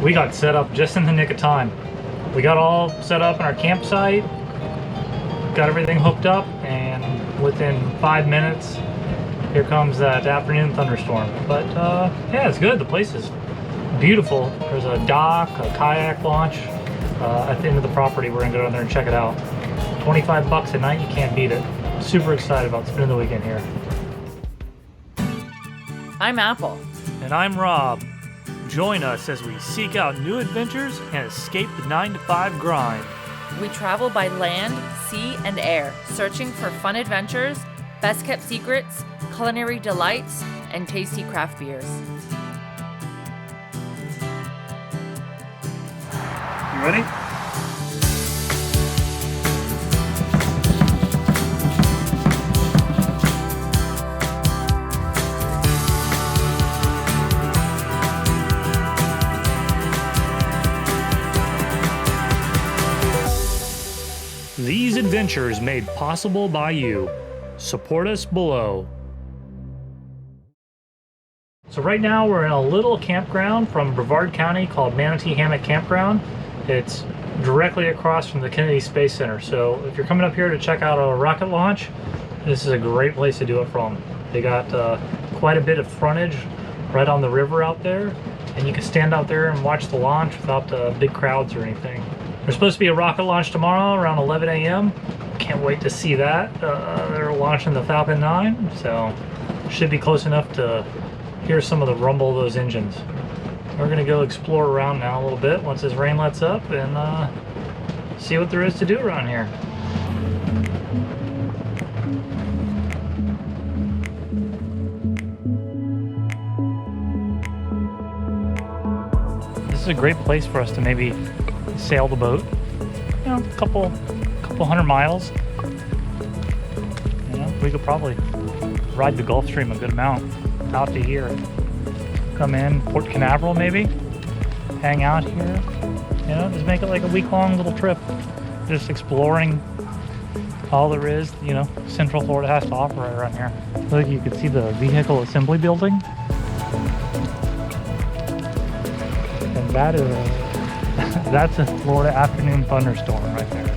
We got set up just in the nick of time. We got all set up in our campsite, got everything hooked up, and within 5 minutes, here comes that afternoon thunderstorm. But yeah, it's good. The place is beautiful. There's a dock, a kayak launch at the end of the property. We're gonna go down there and check it out. 25 bucks a night, you can't beat it. Super excited about spending the weekend here. I'm Apple. And I'm Rob. Join us as we seek out new adventures and escape the 9-to-5 grind. We travel by land, sea, and air, searching for fun adventures, best-kept secrets, culinary delights, and tasty craft beers. You ready? These adventures made possible by you. Support us below. So right now we're in a little campground from Brevard County called Manatee Hammock Campground. It's directly across from the Kennedy Space Center. So if you're coming up here to check out a rocket launch, this is a great place to do it from. They got quite a bit of frontage right on the river out there, and you can stand out there and watch the launch without big crowds or anything. There's supposed to be a rocket launch tomorrow around 11 a.m. Can't wait to see that. They're launching the Falcon 9, so should be close enough to hear some of the rumble of those engines. We're gonna go explore around now a little bit once this rain lets up and see what there is to do around here. This is a great place for us to maybe sail the boat, you know, a couple hundred miles. You know, we could probably ride the Gulf Stream a good amount out to here. Come in Port Canaveral maybe, hang out here, you know, just make it like a week-long little trip, just exploring all there is, you know, Central Florida has to offer right around here. Look, you can see the vehicle assembly building, and that is that's a Florida afternoon thunderstorm right there.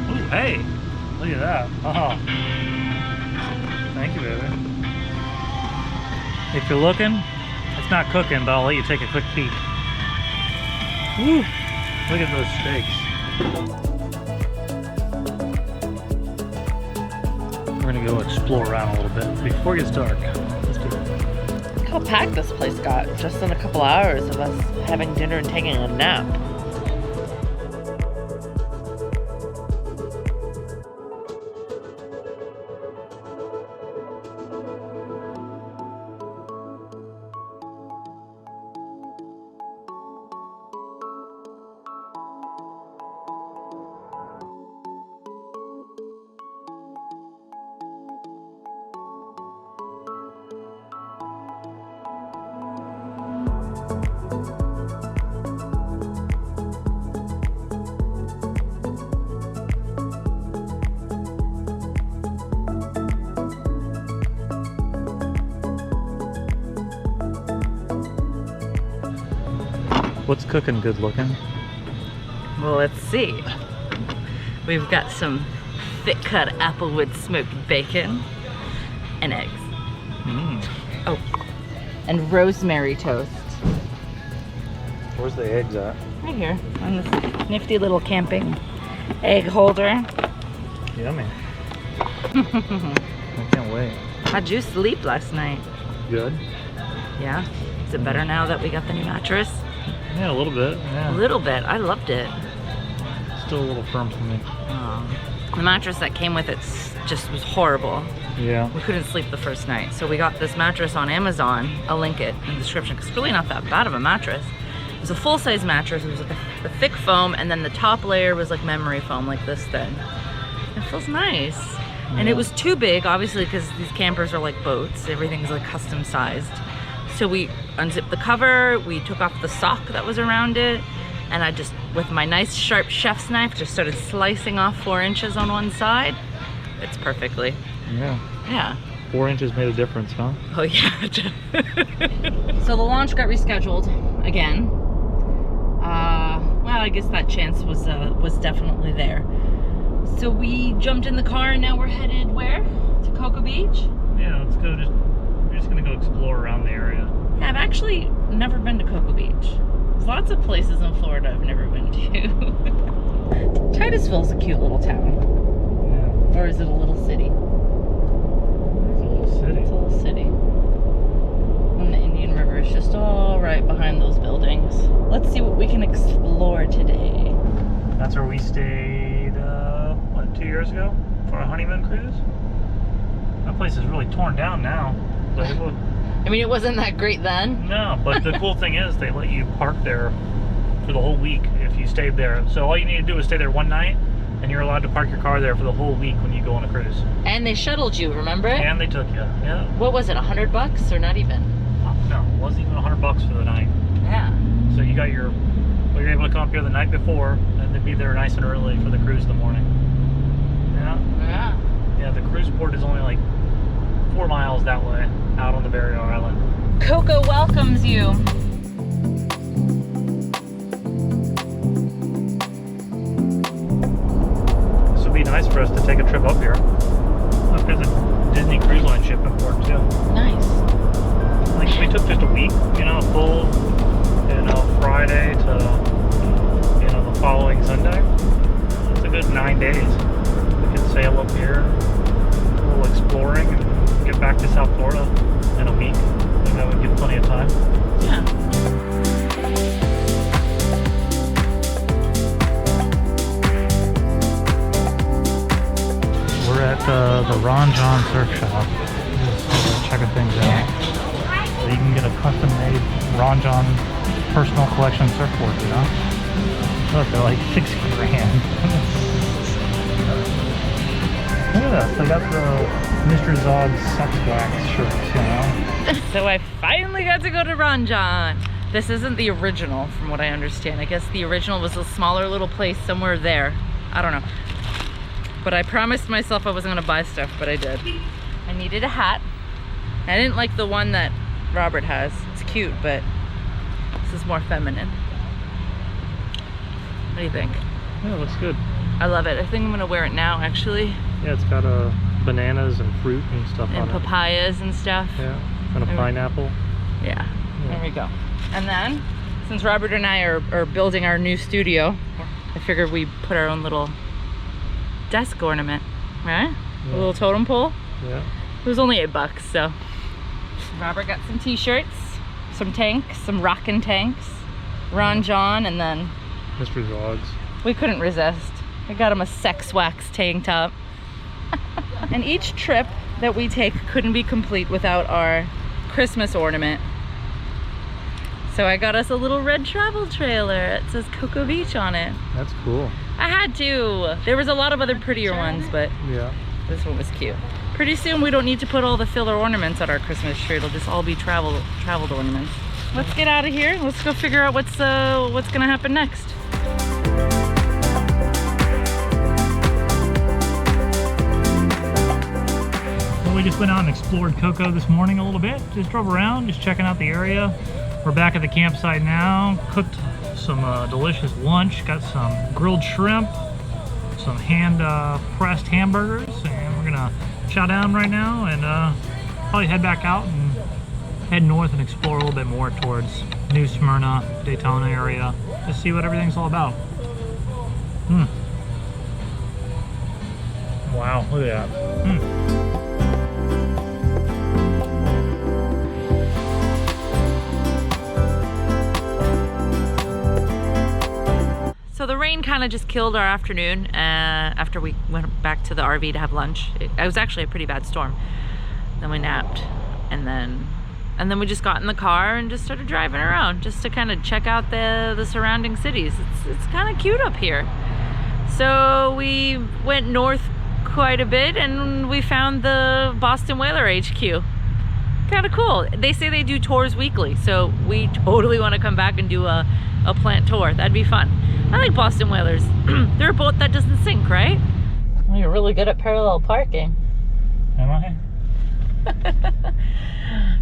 Ooh, hey, look at that. Oh. Thank you, baby. If you're looking, it's not cooking, but I'll let you take a quick peek. Woo! Look at those steaks. We're gonna go explore around a little bit before it gets dark. Let's do it. Look how packed this place got, just in a couple hours of us having dinner and taking a nap. What's cooking good looking? Well, let's see. We've got some thick cut applewood smoked bacon and eggs. Oh, and rosemary toast. Where's the eggs at? Right here on this nifty little camping egg holder. Yummy. I can't wait. How'd you sleep last night? Good. Yeah? Is it better now that we got the new mattress? Yeah, a little bit. Yeah. A little bit. I loved it. Still a little firm for me. The mattress that came with it just was horrible. Yeah. We couldn't sleep the first night. So we got this mattress on Amazon. I'll link it in the description because it's really not that bad of a mattress. It was a full-size mattress. It was like a thick foam, and then the top layer was like memory foam, like this thin. It feels nice. And it was too big, obviously, because these campers are like boats. Everything's like custom sized. So we unzipped the cover, we took off the sock that was around it, and I just, with my nice sharp chef's knife, just started slicing off 4 inches on one side. It's perfectly. Yeah. Yeah. 4 inches made a difference, huh? Oh yeah. So the launch got rescheduled again. Well, I guess that chance was definitely there. So we jumped in the car and now we're headed where? To Cocoa Beach? Yeah, let's go. We're just gonna go explore around the area. Yeah, I've actually never been to Cocoa Beach. There's lots of places in Florida I've never been to. Titusville's a cute little town. Yeah. Or is it a little city? It's a little city. It's a little city. And the Indian River is just all right behind those buildings. Let's see what we can explore today. That's where we stayed, what, 2 years ago for a honeymoon cruise? That place is really torn down now. But I mean, it wasn't that great then. no, but the cool thing is they let you park there for the whole week if you stayed there. So all you need to do is stay there one night, and you're allowed to park your car there for the whole week when you go on a cruise. And they shuttled you, remember? And they took you, yeah. What was it, $100 or not even? No, it wasn't even $100 for the night. Yeah. So you got your, well, you're able to come up here the night before and then be there nice and early for the cruise in the morning. Yeah. Yeah. Yeah, the cruise port is only like 4 miles that way, out on the barrier island. Cocoa welcomes you. This would be nice for us to take a trip up here. Look, there's a Disney Cruise Line ship in port too. Nice. Like we took just a week, you know, full, you know, Friday to, you know, the following Sunday. It's a good 9 days. We could sail up here, a little exploring, and get back to South Florida in a week. I think that would give plenty of time. Yeah. We're at the Ron John Surf Shop. Just checking things out. So you can get a custom-made Ron John personal collection surfboard, you know? Look, they're like $6 grand. Look at that, they got the Mr. Zog's sex wax shirts, you know? So I finally got to go to Ron John. This isn't the original, from what I understand. I guess the original was a smaller little place somewhere there. I don't know. But I promised myself I wasn't gonna buy stuff, but I did. I needed a hat. I didn't like the one that Robert has. It's cute, but this is more feminine. What do you think? Yeah, it looks good. I love it. I think I'm gonna wear it now, actually. Yeah, it's got bananas and fruit and stuff on And it. papayas and stuff. Yeah, and a pineapple. Yeah, Yeah. there we go. And then, since Robert and I are building our new studio, I figured we put our own little desk ornament, right? Yeah. A little totem pole. Yeah. It was only $8, so. Robert got some t-shirts, some tanks, some rockin' tanks, Ron John, and then Mr. Zog's. we couldn't resist. I got him a sex wax tank top. And each trip that we take couldn't be complete without our Christmas ornament. So I got us a little red travel trailer. It says Cocoa Beach on it. That's cool. I had to. There was a lot of other prettier ones, but Yeah. this one was cute. Pretty soon we don't need to put all the filler ornaments on our Christmas tree. It'll just all be traveled ornaments. Let's get out of here. Let's go figure out what's gonna happen next. Well, we just went out and explored Cocoa this morning a little bit. Just drove around, just checking out the area. We're back at the campsite now. Cooked some delicious lunch. Got some grilled shrimp, some hand pressed hamburgers, and we're gonna chow down right now and probably head back out and head north and explore a little bit more towards New Smyrna, Daytona area. Just see what everything's all about. Wow, look at that. So the rain kind of just killed our afternoon after we went back to the RV to have lunch. It was actually a pretty bad storm. Then we napped, and then we just got in the car and just started driving around just to kind of check out the surrounding cities. It's kind of cute up here. So we went north quite a bit, and we found the Boston Whaler HQ. Kind of cool. They say they do tours weekly, so we totally want to come back and do a plant tour. That'd be fun. I like Boston Whalers. They're a boat that doesn't sink, right? Well, you're really good at parallel parking. Am I?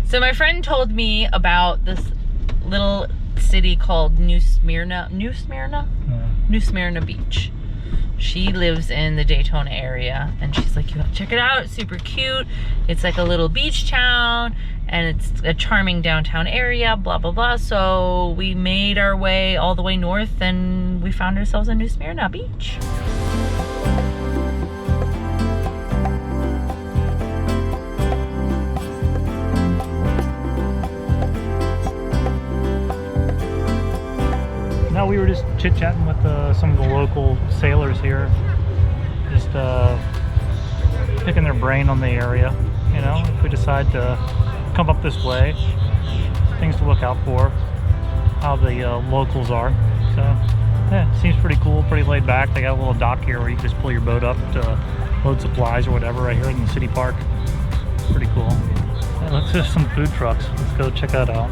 So my friend told me about this little city called New Smyrna Beach. She lives in the Daytona area, and she's like, you have to check it out. It's super cute. It's like a little beach town, and it's a charming downtown area, blah, blah, blah. So we made our way all the way north, and we found ourselves in New Smyrna Beach. No, we were just chit-chatting with some of the local sailors here, just picking their brain on the area. You know, if we decide to come up this way, things to look out for, how the locals are. So, yeah, it seems pretty cool, pretty laid back. They got a little dock here where you can just pull your boat up to load supplies or whatever right here in the city park. Pretty cool. Yeah, let's just some food trucks. Let's go check that out.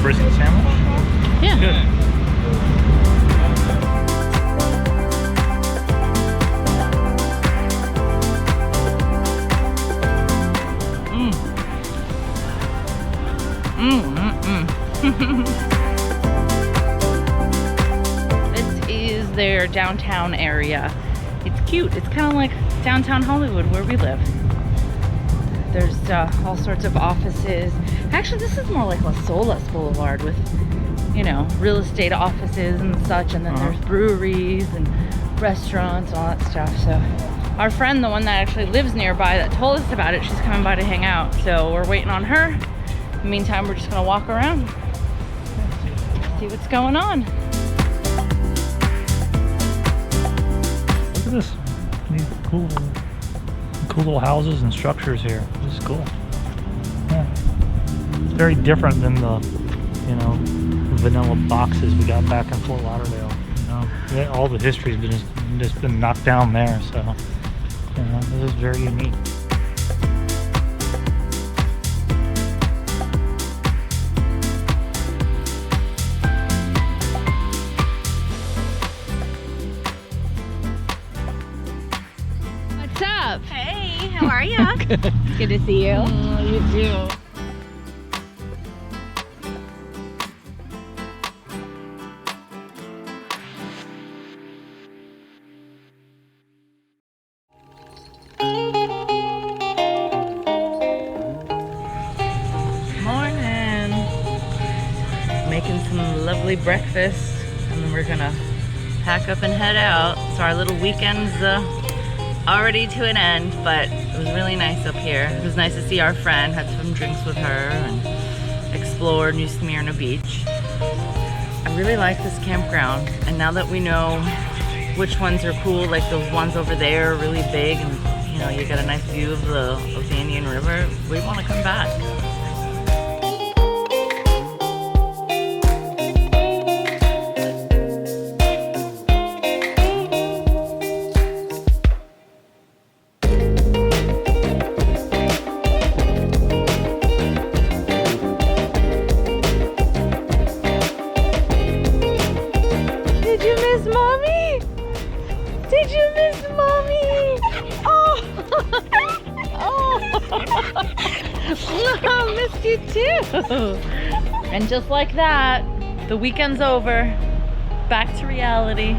Brisket sandwich? Yeah. Good. This is their downtown area. It's cute. It's kind of like downtown Hollywood where we live. There's all sorts of offices. Actually, this is more like La Solas Boulevard with, you know, real estate offices and such, and then there's breweries and restaurants and all that stuff. So our friend, the one that actually lives nearby that told us about it, she's coming by to hang out. So we're waiting on her. In the meantime, we're just gonna walk around, see what's going on. Look at this. These cool little houses and structures here. This is cool. Yeah. It's very different than the, you know, vanilla boxes we got back in Fort Lauderdale. You know, all the history's been just been knocked down there. So, you know, this is very unique. What's up? Hey, how are ya? Good to see you. You too. Morning. Making some lovely breakfast, and then we're gonna pack up and head out. So our little weekend's already to an end, but it was really nice up here. It was nice to see our friend, had some drinks with her, and explore New Smyrna Beach. I really like this campground, and now that we know which ones are cool, like those ones over there are really big, and you know, you get a nice view of the Indian River, we want to come back. Did you miss Mommy? Did you miss Mommy? Oh! Oh! I missed you too! And just like that, the weekend's over. Back to reality.